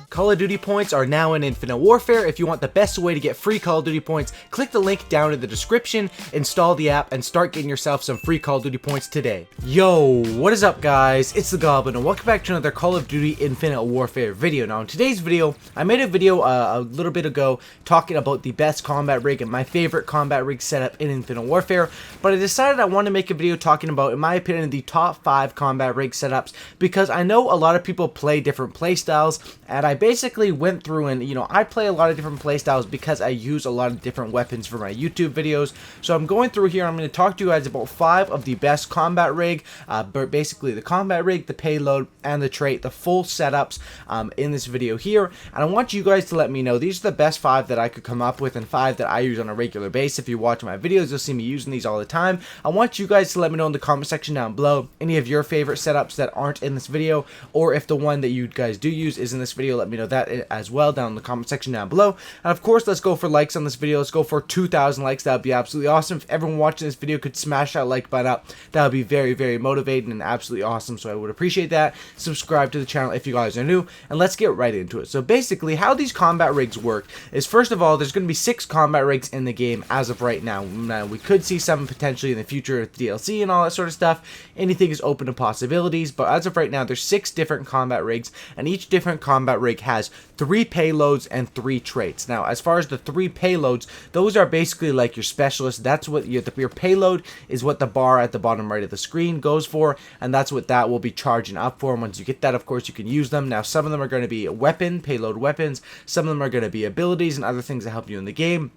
Call of Duty points are now in Infinite Warfare. If you want the best way to get free Call of Duty points, click the link down in the description, install the app, and start getting yourself some free Call of Duty points today. Yo, what is up guys? It's the Goblin, and welcome back to another Call of Duty Infinite Warfare video. Now in today's video, I made a video a little bit ago talking about the best combat rig and my favorite combat rig setup in Infinite Warfare, but I decided I want to make a video talking about, in my opinion, the top 5 combat rig setups, because I know a lot of people play different playstyles, and I basically went through and, I play a lot of different playstyles because I use a lot of different weapons for my YouTube videos. So I'm going through here, I'm going to talk to you guys about 5 of the best combat rig, but basically the combat rig, the payload, and the trait, the full setups in this video here. And I want you guys to let me know, these are the best 5 that I could come up with and 5 that I use on a regular basis. If you watch my videos, you'll see me using these all the time. I want you guys to let me know in the comment section down below any of your favorite setups that aren't in this video, or if the one that you guys do use is in this video, let me know that as well down in the comment section down below. And of course, let's go for likes on this video. Let's go for 2,000 likes. That would be absolutely awesome. If everyone watching this video could smash that like button up, that would be very, very motivating and absolutely awesome. So I would appreciate that. Subscribe to the channel if you guys are new, and let's get right into it. So basically, how these combat rigs work is, first of all, there's going to be 6 combat rigs in the game as of right now. Now, we could see some potentially in the future with DLC and all that sort of stuff. Anything is open to possibilities, but as of right now, there's 6 different combat rigs, and each different combat rig has 3 payloads and 3 traits. Now, as far as the 3 payloads, those are basically like your specialists. That's what your payload is, what the bar at the bottom right of the screen goes for, and that's what that will be charging up for. And once you get that, of course, you can use them. Now, some of them are going to be payload weapons, some of them are going to be abilities and other things that help you in the game.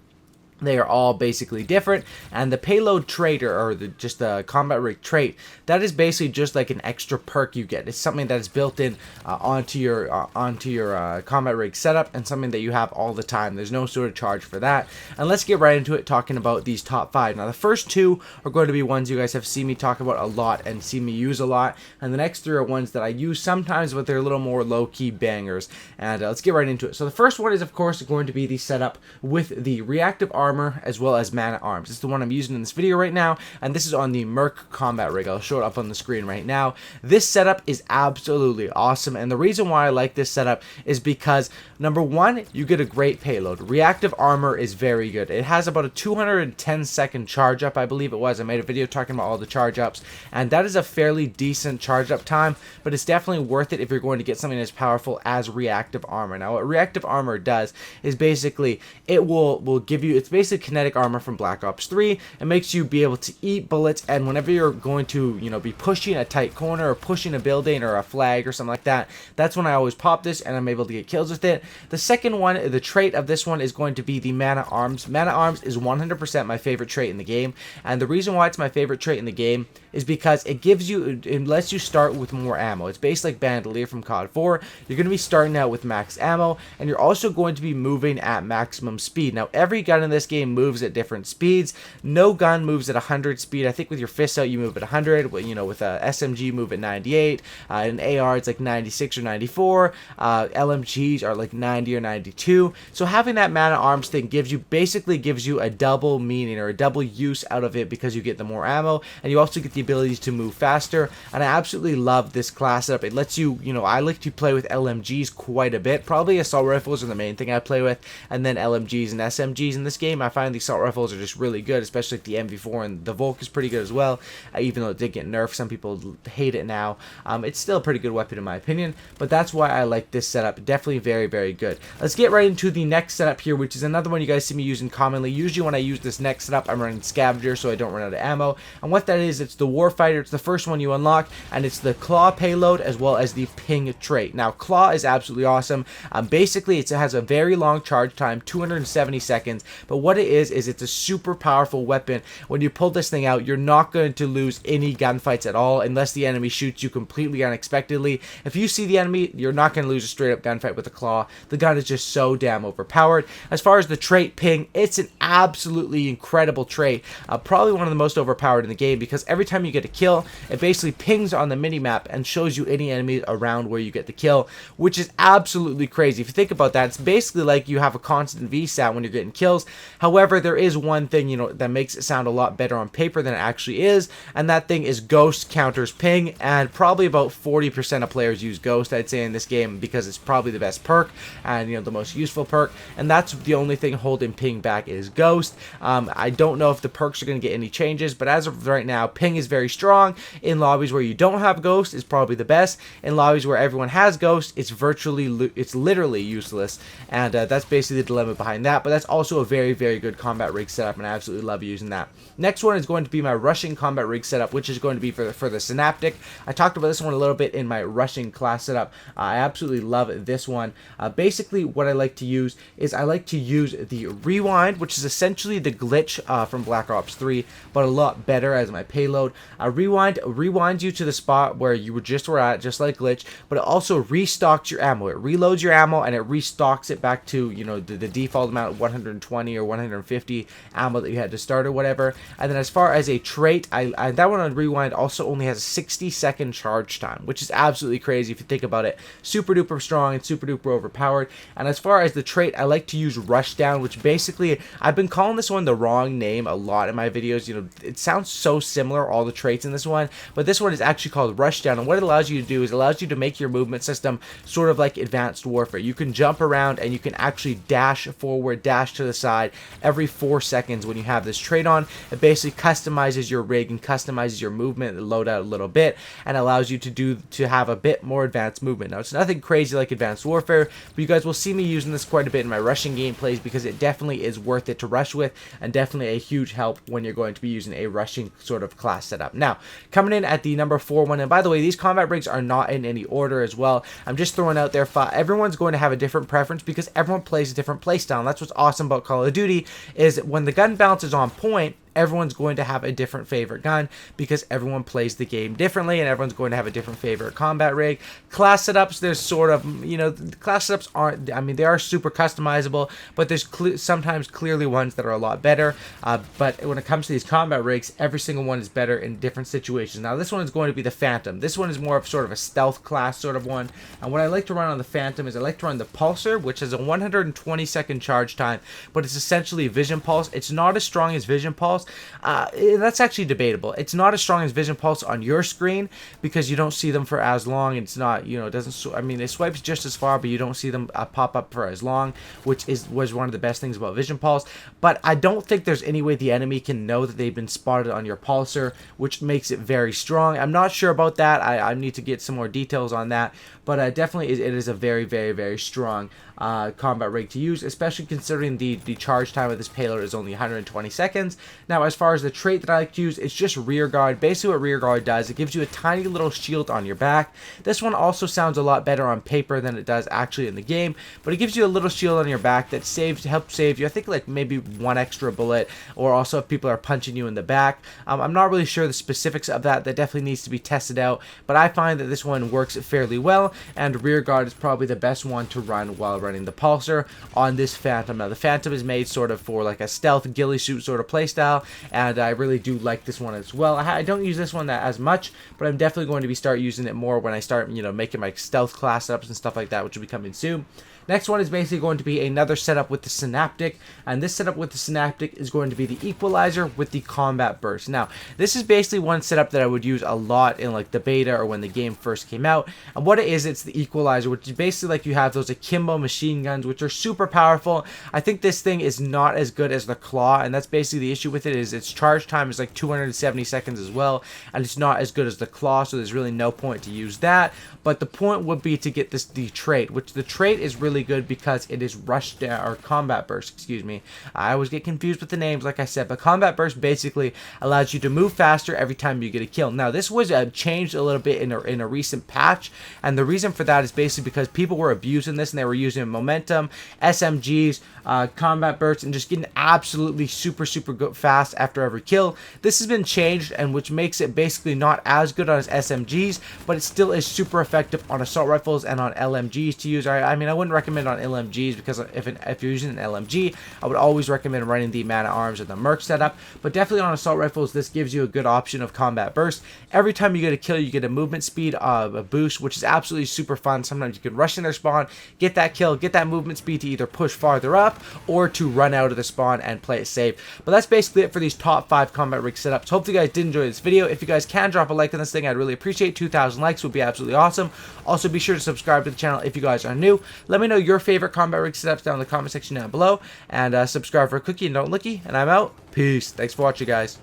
They are all basically different, and the payload trait, or just the combat rig trait, that is basically just like an extra perk you get. It's something that is built in onto your combat rig setup, and something that you have all the time. There's no sort of charge for that. And let's get right into it, talking about these top 5. Now, the first 2 are going to be ones you guys have seen me talk about a lot and see me use a lot, and the next 3 are ones that I use sometimes, but they're a little more low-key bangers. And let's get right into it. So the first one is, of course, going to be the setup with the reactive armor as well as man-at-arms. This is the one I'm using in this video right now, and this is on the Merc combat rig. I'll show it up on the screen right now. This setup is absolutely awesome, and the reason why I like this setup is because, number 1, you get a great payload. Reactive armor is very good. It has about a 210-second charge up, I believe it was. I made a video talking about all the charge ups, and that is a fairly decent charge up time, but it's definitely worth it if you're going to get something as powerful as reactive armor. Now, what reactive armor does is basically it will give you, it's basically kinetic armor from Black Ops 3. It makes you be able to eat bullets, and whenever you're going to be pushing a tight corner or pushing a building or a flag or something like that, that's when I always pop this and I'm able to get kills with it. The second one, the trait of this one, is going to be the man-at-arms. Man-at-arms is 100% my favorite trait in the game, and the reason why it's my favorite trait in the game is because it lets you start with more ammo. It's based like Bandolier from COD 4. You're going to be starting out with max ammo, and you're also going to be moving at maximum speed. Now, every gun in this game moves at different speeds. No gun moves at 100 speed. I think with your fists out, you move at 100. With a SMG, move at 98. An AR, it's like 96 or 94. LMGs are like 90 or 92. So having that man-at-arms thing basically gives you a double meaning or a double use out of it, because you get the more ammo, and you also get the abilities to move faster. And I absolutely love this class setup. It lets you, I like to play with LMGs quite a bit. Probably assault rifles are the main thing I play with, and then LMGs and SMGs in this game. I find the assault rifles are just really good, especially like the MV4, and the Volk is pretty good as well. Even though it did get nerfed, some people hate it now. It's still a pretty good weapon in my opinion, but that's why I like this setup. Definitely very, very good. Let's get right into the next setup here, which is another one you guys see me using commonly. Usually when I use this next setup, I'm running Scavenger so I don't run out of ammo, and what that is, it's the Warfighter. It's the first one you unlock, and it's the Claw payload as well as the Ping trait. Now, Claw is absolutely awesome. Basically, it has a very long charge time, 270 seconds, but what it is it's a super powerful weapon. When you pull this thing out, you're not going to lose any gunfights at all unless the enemy shoots you completely unexpectedly. If you see the enemy, you're not going to lose a straight up gunfight with the Claw. The gun is just so damn overpowered. As far as the trait Ping, it's an absolutely incredible trait. Probably one of the most overpowered in the game, because every time you get a kill, it basically pings on the minimap and shows you any enemies around where you get the kill, which is absolutely crazy. If you think about that, it's basically like you have a constant VSAT when you're getting kills, However, there is one thing, you know, that makes it sound a lot better on paper than it actually is, and that thing is Ghost counters ping, and probably about 40% of players use Ghost, I'd say, in this game, because it's probably the best perk and, you know, the most useful perk, and that's the only thing holding ping back is Ghost. I don't know if the perks are going to get any changes, but as of right now, ping is very strong. In lobbies where you don't have Ghost, it's probably the best. In lobbies where everyone has Ghost, it's literally useless, and that's basically the dilemma behind that, but that's also a very, very good combat rig setup, and I absolutely love using that. Next one is going to be my rushing combat rig setup, which is going to be for the Synaptic. I talked about this one a little bit in my rushing class setup. I absolutely love this one. Basically, what I like to use is I like to use the Rewind, which is essentially the glitch from Black Ops 3, but a lot better as my payload. Rewind rewinds you to the spot where you were at, just like glitch, but it also restocks your ammo. It reloads your ammo and it restocks it back to, you know, the default amount, 120 or 150 ammo that you had to start or whatever. And then as far as a trait, that one on Rewind also only has a 60-second charge time, which is absolutely crazy if you think about it. Super duper strong and super duper overpowered. And as far as the trait, I like to use Rushdown, which basically, I've been calling this one the wrong name a lot in my videos. You know, it sounds so similar, all the traits in this one, but this one is actually called Rushdown, and what it allows you to do is it allows you to make your movement system sort of like Advanced Warfare. You can jump around and you can actually dash forward, dash to the side every 4 seconds when you have this trait on. It basically customizes your rig and customizes your movement and loadout a little bit, and allows you to have a bit more advanced movement. Now, it's nothing crazy like Advanced Warfare, but you guys will see me using this quite a bit in my rushing gameplays because it definitely is worth it to rush with, and definitely a huge help when you're going to be using a rushing sort of class setup. Now, coming in at the number 4 one, and by the way, these combat rigs are not in any order as well. I'm just throwing out there, everyone's going to have a different preference because everyone plays a different playstyle, and that's what's awesome about Call of Duty, is when the gun balance is on point, everyone's going to have a different favorite gun because everyone plays the game differently, and everyone's going to have a different favorite combat rig. Class setups, there's sort of, you know, class setups aren't, I mean, they are super customizable, but there's sometimes clearly ones that are a lot better. But when it comes to these combat rigs, every single one is better in different situations. Now, this one is going to be the Phantom. This one is more of sort of a stealth class sort of one, and what I like to run on the Phantom is I like to run the Pulsar, which has a 120-second charge time, but it's essentially Vision Pulse. It's not as strong as Vision Pulse. That's actually debatable. It's not as strong as Vision Pulse on your screen because you don't see them for as long. It's not, you know, it doesn't, I mean, it swipes just as far, but you don't see them pop up for as long, which was one of the best things about Vision Pulse. But I don't think there's any way the enemy can know that they've been spotted on your Pulsar, which makes it very strong. I'm not sure about that. I need to get some more details on that, but definitely it is a very, very, very strong combat rig to use, especially considering the charge time of this payload is only 120 seconds. Now, as far as the trait that I like to use, it's just Rear Guard. Basically what Rear Guard does, it gives you a tiny little shield on your back. This one also sounds a lot better on paper than it does actually in the game, but it gives you a little shield on your back that helps save you, I think, like maybe one extra bullet, or also if people are punching you in the back. I'm not really sure the specifics of that. That definitely needs to be tested out, but I find that this one works fairly well, and Rear Guard is probably the best one to run while running the Pulsar on this Phantom. Now, the Phantom is made sort of for like a stealth ghillie suit sort of playstyle, and I really do like this one as well. I don't use this one as much, but I'm definitely going to be start using it more when I start, you know, making my stealth class ups and stuff like that, which will be coming soon. Next one is basically going to be another setup with the Synaptic, and this setup with the Synaptic is going to be the Equalizer with the Combat Burst. Now, this is basically one setup that I would use a lot in like the beta or when the game first came out, and what it is, it's the Equalizer, which is basically like you have those akimbo machine guns, which are super powerful. I think this thing is not as good as the Claw, and that's basically the issue with it, is its charge time is like 270 seconds as well, and it's not as good as the Claw, so there's really no point to use that. But the point would be to get the trait, which the trait is really good because it is or Combat Burst, excuse me. I always get confused with the names, like I said, but Combat Burst basically allows you to move faster every time you get a kill. Now, this was changed a little bit in a recent patch, and the reason for that is basically because people were abusing this, and they were using momentum, SMGs, Combat Burst, and just getting absolutely super fast fast after every kill. This has been changed, and which makes it basically not as good on SMGs, but it still is super effective on assault rifles and on LMGs to use. I mean, I wouldn't recommend on LMGs because if you're using an LMG, I would always recommend running the Man at Arms or the Merc setup, but definitely on assault rifles, this gives you a good option of combat burst. Every time you get a kill, you get a movement speed a boost, which is absolutely super fun. Sometimes you can rush in their spawn, get that kill, get that movement speed to either push farther up or to run out of the spawn and play it safe. But that's basically it for these top 5 combat rig setups. Hopefully you guys did enjoy this video. If you guys can drop a like on this thing, I'd really appreciate. 2,000 likes would be absolutely awesome. Also, be sure to subscribe to the channel if you guys are new. Let me know your favorite combat rig setups down in the comment section down below, and subscribe for a cookie and don't lookie, and I'm out. Peace. Thanks for watching, guys.